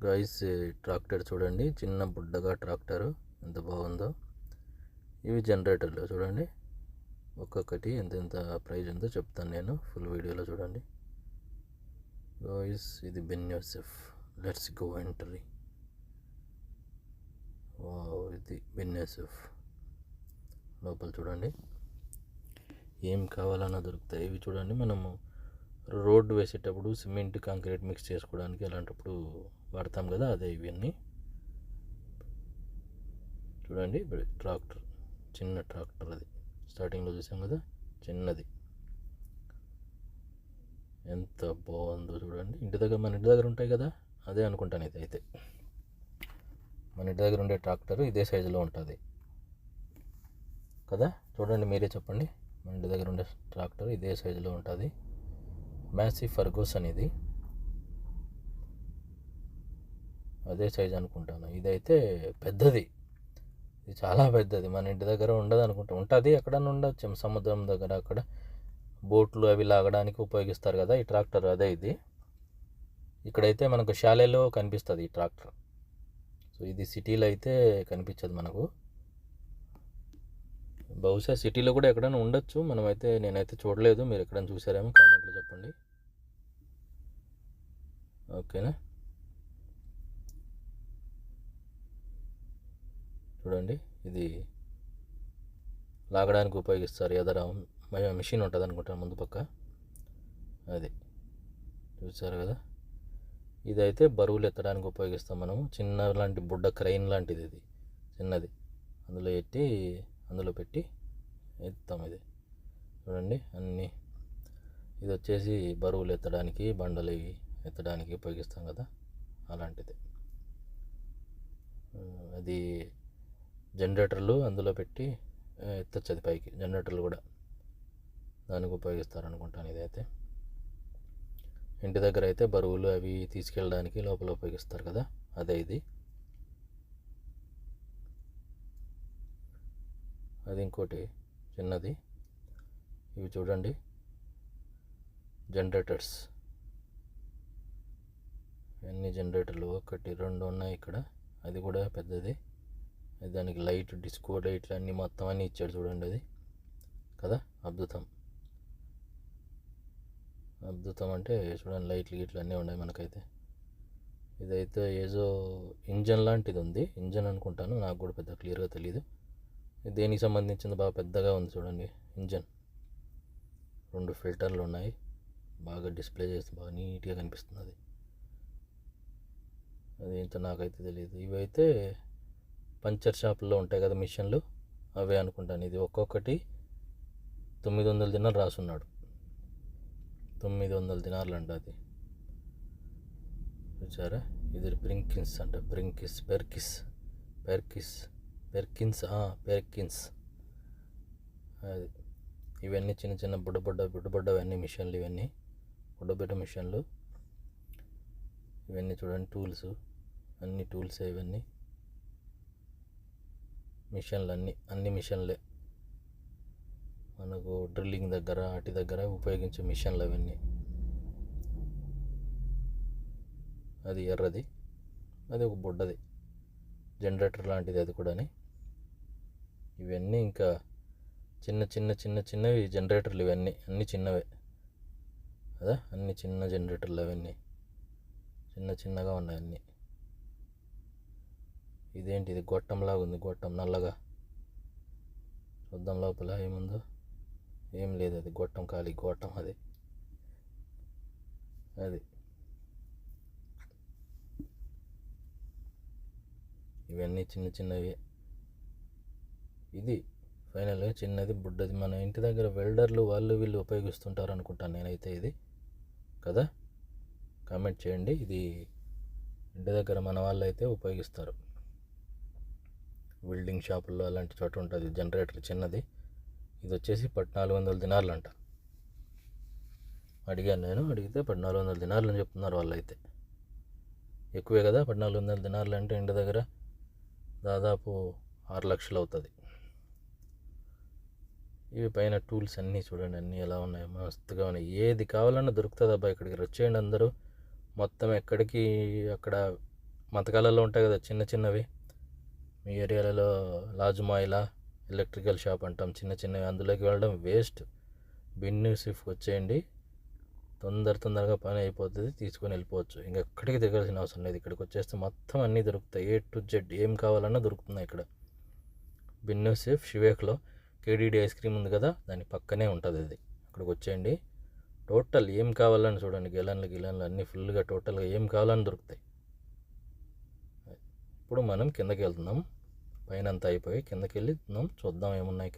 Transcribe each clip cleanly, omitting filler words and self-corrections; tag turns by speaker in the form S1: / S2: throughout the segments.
S1: Guys, tractor చూడండి, చిన్న బుడ్డగా tractor ఎంత బాగుందో. ఇవి జనరేటర్లు చూడండి, ఒక్కొక్కటి ఎంత ప్రైజ్ ఉందో చెప్తాను నేను ఫుల్ వీడియోలో చూడండి. గైస్, ఇది Ben Yosef. Let's go entry. Wow, ఇది బెన్ యోసెఫ్. లోపల చూడండి ఏం కావాలన్నా దొరుకుతాయి. ఇవి చూడండి, మనము రోడ్డు వేసేటప్పుడు సిమెంట్ కాంక్రీట్ మిక్స్ చేసుకోవడానికి అలాంటప్పుడు వాడతాం కదా, అదే ఇవన్నీ. చూడండి, ట్రాక్టర్, చిన్న ట్రాక్టర్. అది స్టార్టింగ్లో చూసాం కదా, చిన్నది. ఎంత బాగుందో చూడండి. మన ఇంటి దగ్గర ఉంటాయి కదా, అదే అనుకుంటాను. ఇది అయితే మన ఇంటి దగ్గర ఉండే ట్రాక్టర్ ఇదే సైజులో ఉంటుంది కదా. చూడండి, మీరే చెప్పండి. మన ఇంటి దగ్గర ఉండే ట్రాక్టర్ ఇదే సైజులో ఉంటుంది. మ్యాసీ ఫర్గూసన్, ఇది అదే సైజ్ అనుకుంటాను. ఇదైతే పెద్దది, ఇది చాలా పెద్దది. మన ఇంటి దగ్గర ఉండదు అనుకుంటా, ఉంటుంది ఎక్కడన్నా ఉండొచ్చు, సముద్రం దగ్గర అక్కడ బోట్లు అవి లాగడానికి ఉపయోగిస్తారు కదా ఈ ట్రాక్టర్, అదే ఇది. ఇక్కడైతే మనకు షాలేలో కనిపిస్తుంది ఈ ట్రాక్టర్. సో ఇది సిటీలో అయితే కనిపించదు మనకు. బహుశా సిటీలో కూడా ఎక్కడైనా ఉండొచ్చు, నేనైతే చూడలేదు. మీరు ఎక్కడైనా చూసారేమో కామెంట్లో చెప్పండి, ఓకేనా. చూడండి, ఇది లాగడానికి ఉపయోగిస్తారు. ఎదర మిషన్ ఉంటుంది అనుకుంటాను ముందు పక్క, అది చూసారు కదా. ఇదైతే బరువులు ఎత్తడానికి ఉపయోగిస్తాం మనం. చిన్న లాంటి బుడ్డ క్రైన్ లాంటిది, ఇది చిన్నది. అందులో పెట్టి ఎత్తాం. ఇది చూడండి అన్నీ. ఇది వచ్చేసి బరువులు ఎత్తడానికి, బండలు ఎత్తడానికి ఉపయోగిస్తాం కదా, అలాంటిది. అది జనరేటర్లు అందులో పెట్టి ఎత్తచ్చు, అది పైకి. జనరేటర్లు కూడా దానికి ఉపయోగిస్తారు అనుకుంటాను. ఇదైతే ఇంటి దగ్గర అయితే బరువులు అవి తీసుకెళ్ళడానికి లోపల ఉపయోగిస్తారు కదా, అదే ఇది. అది ఇంకోటి చిన్నది. ఇవి చూడండి, జనరేటర్స్. అన్ని జనరేటర్లు, 1 2 ఉన్నాయి ఇక్కడ. అది కూడా పెద్దది. దానికి లైట్, డిస్కో లైట్లు అన్నీ మొత్తం అన్నీ ఇచ్చాడు చూడండి, అది కదా. అద్భుతం అంటే చూడండి, లైట్లు గిట్లు అన్నీ ఉన్నాయి మనకైతే. ఇదైతే ఏదో ఇంజన్ లాంటిది ఉంది, ఇంజన్ అనుకుంటాను, నాకు కూడా పెద్ద క్లియర్గా తెలియదు. దేనికి సంబంధించింది, బాగా పెద్దగా ఉంది చూడండి ఇంజన్. 2 ఫిల్టర్లు ఉన్నాయి, బాగా డిస్ప్లే చేస్తే బాగా నీట్గా కనిపిస్తుంది. అది ఏంటో నాకైతే తెలియదు. ఇవైతే పంచర్ షాపుల్లో ఉంటాయి కదా మిషన్లు, అవే అనుకుంటాను. ఇది ఒక్కొక్కటి 900 దినాలు రాసున్నాడు. 900 దినాలు అంట అది, చూసారా. ఇది బ్రింకిన్స్ అంట, పెర్కిన్స్. అది ఇవన్నీ చిన్న చిన్న బుడ్డ అన్నీ మిషన్లు, ఇవన్నీ బుడ్డ మిషన్లు. ఇవన్నీ చూడండి టూల్స్, అన్ని టూల్సే ఇవన్నీ. మిషన్లు అన్ని మిషన్లే, మనకు డ్రిల్లింగ్ దగ్గర అటు దగ్గర ఉపయోగించే మిషన్లు అవన్నీ. అది ఎర్రది, అది ఒక బుడ్డది జనరేటర్ లాంటిది, అది కూడా. ఇవన్నీ ఇంకా చిన్నవి జనరేటర్లు, ఇవన్నీ అన్నీ చిన్నవే కదా, అన్ని చిన్న జనరేటర్లు అవన్నీ చిన్నగా ఉన్నాయి అన్నీ. ఇదేంటి, ఇది గొట్టంలాగా ఉంది, గొట్టం నల్లగా. చూద్దాం లోపల ఏముందో. ఏం లేదు, అది గొట్టం, ఖాళీ గొట్టం. అది ఇవన్నీ చిన్నవి. ఇది ఫైనల్గా చిన్నది బుడ్డది. మన ఇంటి దగ్గర వెల్డర్లు వీళ్ళు ఉపయోగిస్తుంటారు అనుకుంటాను నేనైతే, ఇది కదా. కామెంట్ చేయండి. ఇది ఇంటి దగ్గర మన వాళ్ళు అయితే ఉపయోగిస్తారు, వెల్డింగ్ షాపుల్లో అలాంటి చోట ఉంటుంది జనరేటర్ చిన్నది. ఇది వచ్చేసి 1400 దినార్లు అంట. అడిగాను, అడిగితే 1400 దినార్లు అని చెప్తున్నారు వాళ్ళైతే. ఎక్కువే కదా, 1400 దినార్లు అంటే ఇంటి దగ్గర దాదాపు 6 లక్షలు అవుతుంది. ఇవి పైన టూల్స్ అన్నీ చూడండి, అన్నీ ఎలా ఉన్నాయి, మస్తుగా ఉన్నాయి. ఏది కావాలన్నా దొరుకుతుంది అబ్బా, ఇక్కడికి వచ్చేయండి అందరూ. మొత్తం ఎక్కడికి అక్కడ మతకాలలో ఉంటాయి కదా చిన్న చిన్నవి, మీ ఏరియాలలో లాజుమాయిలా ఎలక్ట్రికల్ షాప్ అంటాం, చిన్న చిన్నవి, అందులోకి వెళ్ళడం వేస్ట్. బిన్ను సిఫ్కి వచ్చేయండి, తొందరగా పని అయిపోతుంది, తీసుకొని వెళ్ళిపోవచ్చు. ఇంకెక్కడికి తిరగాల్సిన అవసరం లేదు. ఇక్కడికి వచ్చేస్తే మొత్తం అన్నీ దొరుకుతాయి, A to Z ఏం కావాలన్నా దొరుకుతున్నాయి ఇక్కడ. బిన్ను సిఫ్ షివేక్లో కేడీడీ ఐస్ క్రీమ్ ఉంది కదా, దాని పక్కనే ఉంటుంది అది. అక్కడికి వచ్చేయండి, టోటల్ ఏం కావాలని చూడండి, గిలన్లు అన్నీ ఫుల్గా టోటల్గా ఏం కావాలని దొరుకుతాయి. ఇప్పుడు మనం కిందకి వెళ్తున్నాం, పైన అంతా అయిపోయి కిందకి వెళ్తున్నాం, చూద్దాం ఏమున్నాయి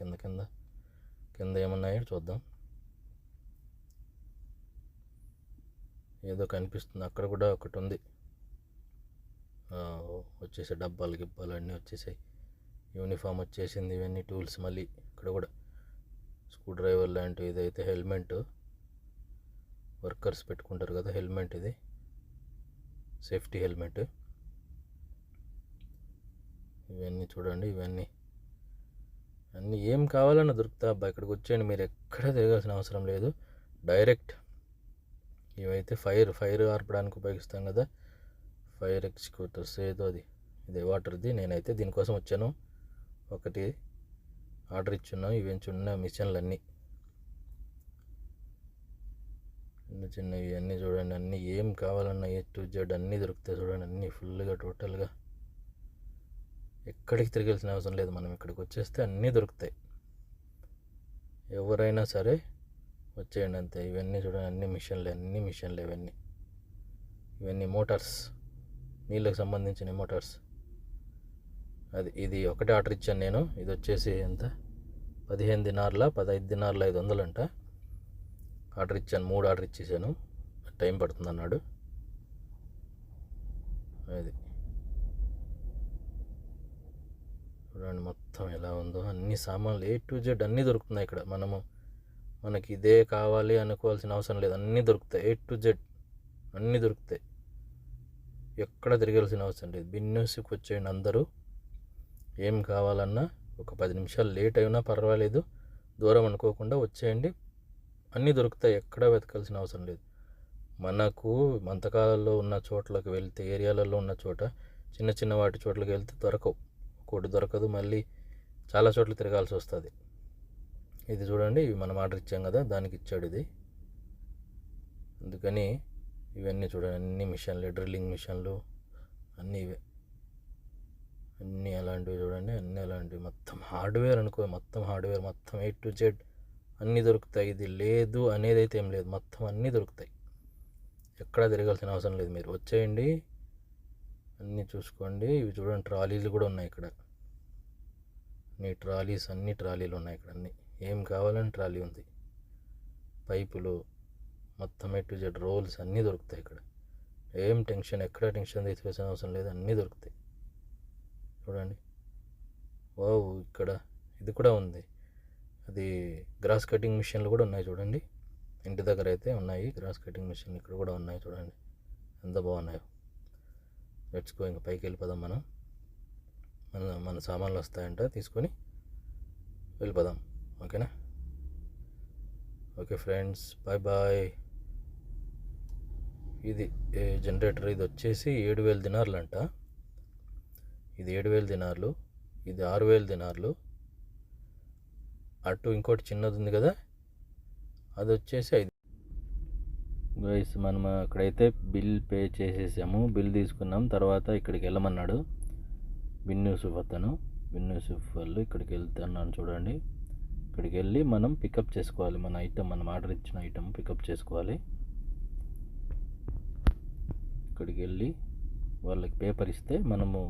S1: కింద ఏమున్నాయో చూద్దాం. ఏదో కనిపిస్తుంది, అక్కడ కూడా ఒకటి ఉంది, వచ్చేసాయి గిబ్బాలు అన్నీ వచ్చేసాయి, యూనిఫామ్ వచ్చేసింది, ఇవన్నీ టూల్స్. మళ్ళీ ఇక్కడ కూడా స్క్రూ డ్రైవర్ లాంటివి, ఇదైతే హెల్మెట్, వర్కర్స్ పెట్టుకుంటారు కదా హెల్మెట్, ఇది సేఫ్టీ హెల్మెట్. ఇవన్నీ చూడండి, ఇవన్నీ అన్నీ ఏం కావాలన్నా దొరుకుతా అబ్బా. ఇక్కడికి వచ్చేయండి, మీరు ఎక్కడ తిరగాల్సిన అవసరం లేదు, డైరెక్ట్. ఇవైతే ఫైర్ ఆర్పడానికి ఉపయోగిస్తాం కదా, ఫైర్ ఎగ్జిక్యూటర్స్ ఏదో ఇది వాటర్ది. నేనైతే దీనికోసం వచ్చాను, ఒకటి ఆర్డర్ ఇచ్చున్నాం. ఇవి చిన్న మిషన్లు అన్నీ, చిన్నవి అన్నీ చూడండి, అన్నీ ఏం కావాలన్నా A to Z అన్నీ దొరుకుతాయి చూడండి, అన్నీ ఫుల్గా టోటల్గా. ఎక్కడికి తిరగాల్సిన అవసరం లేదు, మనం ఇక్కడికి వచ్చేస్తే అన్నీ దొరుకుతాయి. ఎవరైనా సరే వచ్చేయండి అంతే. ఇవన్నీ చూడండి, అన్ని మిషన్లే ఇవన్నీ మోటార్స్, నీళ్ళకి సంబంధించిన మోటార్స్. ఇది ఒకటే ఆర్డర్ ఇచ్చాను నేను. ఇది వచ్చేసి ఎంత, 15 దినార్ల 500 అంట ఆర్డర్ ఇచ్చాను. 3 ఆర్డర్ ఇచ్చేసాను, టైం పడుతుంది అన్నాడు. అది చూడండి మొత్తం ఎలా ఉందో, అన్ని సామాన్లు A to Z అన్నీ దొరుకుతున్నాయి ఇక్కడ. మనకి ఇదే కావాలి అనుకోవాల్సిన అవసరం లేదు, అన్నీ దొరుకుతాయి, A to Z అన్నీ దొరుకుతాయి, ఎక్కడ తిరగాల్సిన అవసరం లేదు. బిన్నెస్కి వచ్చేయండి అందరూ, ఏం కావాలన్నా ఒక 10 నిమిషాలు లేట్ అయినా పర్వాలేదు, దూరం అనుకోకుండా వచ్చేయండి, అన్నీ దొరుకుతాయి, ఎక్కడ వెతకాల్సిన అవసరం లేదు. మనకు మంతకాలలో ఉన్న చోట్లకి వెళ్తే, ఏరియాలలో ఉన్న చోట, చిన్న వాటి చోట్లకి వెళ్తే దొరకవు, ఒకటి దొరకదు, మళ్ళీ చాలా చోట్ల తిరగాల్సి వస్తుంది. ఇది చూడండి, ఇవి మనం ఆర్డర్ ఇచ్చాం కదా, దానికి ఇచ్చాడు ఇది. అందుకని ఇవన్నీ చూడండి, అన్ని మిషన్లు, డ్రిల్లింగ్ మిషన్లు అన్నీ ఇవే, అన్నీ అలాంటివి చూడండి, అన్నీ అలాంటివి. మొత్తం హార్డ్వేర్ అనుకో, మొత్తం A to Z అన్నీ దొరుకుతాయి. ఇది లేదు అనేది అయితే ఏం లేదు, మొత్తం అన్నీ దొరుకుతాయి, ఎక్కడ తిరగాల్సిన అవసరం లేదు. మీరు వచ్చేయండి, అన్నీ చూసుకోండి. ఇవి చూడండి, ట్రాలీలు కూడా ఉన్నాయి ఇక్కడ, అన్ని ట్రాలీలు ఉన్నాయి ఇక్కడ, అన్నీ ఏం కావాలని ట్రాలీ ఉంది. పైపులు మొత్తం A to Z రోల్స్ అన్నీ దొరుకుతాయి ఇక్కడ, ఏం ఎక్కడ టెన్షన్ తీసుకోవాల్సిన అవసరం లేదు, అన్నీ దొరుకుతాయి. చూడండి, ఇక్కడ ఇది కూడా ఉంది, అది గ్రాస్ కటింగ్ మిషన్లు కూడా ఉన్నాయి చూడండి, ఇంటి దగ్గర అయితే ఉన్నాయి గ్రాస్ కటింగ్ మిషన్లు, ఇక్కడ కూడా ఉన్నాయి చూడండి, ఎంత బాగున్నాయో. లెట్స్ గో, ఇంకా పైకి వెళ్ళిపోదాం మనం. మన సామాన్లు వస్తాయంట, తీసుకొని వెళ్ళిపోదాం. ఓకేనా? Okay friends, bye. ఇది జనరేటర్, ఇది వచ్చేసి 7,000 దినార్లు అంట. ఇది 7,000 దినార్లు, ఇది 6,000 దినార్లు. అటు ఇంకోటి చిన్నది ఉంది కదా, అది వచ్చేసి 5. గైస్, మనం అక్కడైతే బిల్ పే చేసేసాము, బిల్ తీసుకున్నాం. తర్వాత ఇక్కడికి వెళ్ళమన్నాడు బిన్నూసుఫ్ అతను, బిన్నూసుఫ్ వాళ్ళు. ఇక్కడికి వెళ్తున్నాను చూడండి, ఇక్కడికి వెళ్ళి మనం పికప్ చేసుకోవాలి, మనం ఆర్డర్ ఇచ్చిన ఐటమ్ పికప్ చేసుకోవాలి. ఇక్కడికి వెళ్ళి వాళ్ళకి పేపర్ ఇస్తే, మనము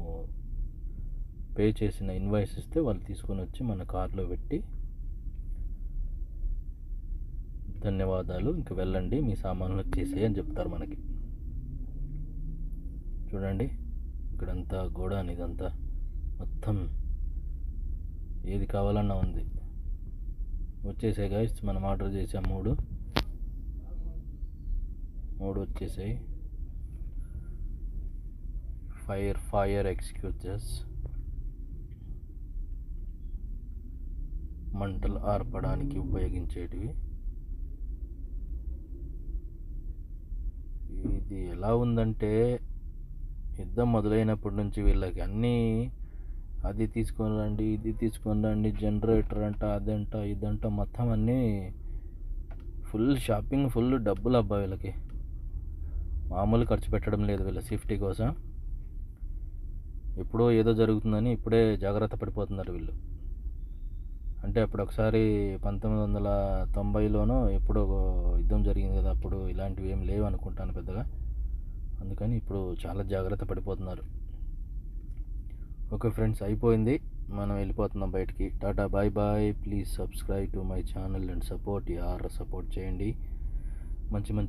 S1: పే చేసిన ఇన్వాయిస్ ఇస్తే వాళ్ళు తీసుకొని వచ్చి మన కార్లో పెట్టి, ధన్యవాదాలు, ఇంక వెళ్ళండి, మీ సామాన్లు వచ్చేసాయి అని చెప్తారు మనకి. చూడండి, ఇక్కడంతా గోడౌన్, ఇదంతా మొత్తం ఏది కావాలన్నా ఉంది. వచ్చేసాయి గైస్, మనం ఆర్డర్ చేసాం 3 వచ్చేసాయి. ఫైర్ ఎగ్జిక్యూటర్స్, మంటలు ఆర్పడానికి ఉపయోగించేటివి. ఇది ఎలా ఉందంటే, యుద్ధం మొదలైనప్పటి నుంచి వీళ్ళకి అన్నీ అది తీసుకొని రండి, ఇది తీసుకొని రండి, జనరేటర్ అంట, అదంట, ఇదంట, మొత్తం అన్నీ ఫుల్ షాపింగ్, ఫుల్ డబ్బులు అబ్బా వీళ్ళకి. మామూలు ఖర్చు పెట్టడం లేదు వీళ్ళ సేఫ్టీ కోసం. ఎప్పుడో ఏదో జరుగుతుందని ఇప్పుడే జాగ్రత్త పడిపోతున్నారు వీళ్ళు. అంటే అప్పుడు ఒకసారి 1990లోనో ఎప్పుడో యుద్ధం జరిగింది కదా, అప్పుడు ఇలాంటివి ఏం లేవు అనుకుంటాను పెద్దగా. అందుకని ఇప్పుడు చాలా జాగ్రత్త పడిపోతున్నారు. ఓకే ఫ్రెండ్స్, అయిపోయింది, మనం వెళ్ళిపోతున్నాం బయటికి. టాటా, bye bye. Please subscribe to my channel and support చేయండి. మంచి మంచి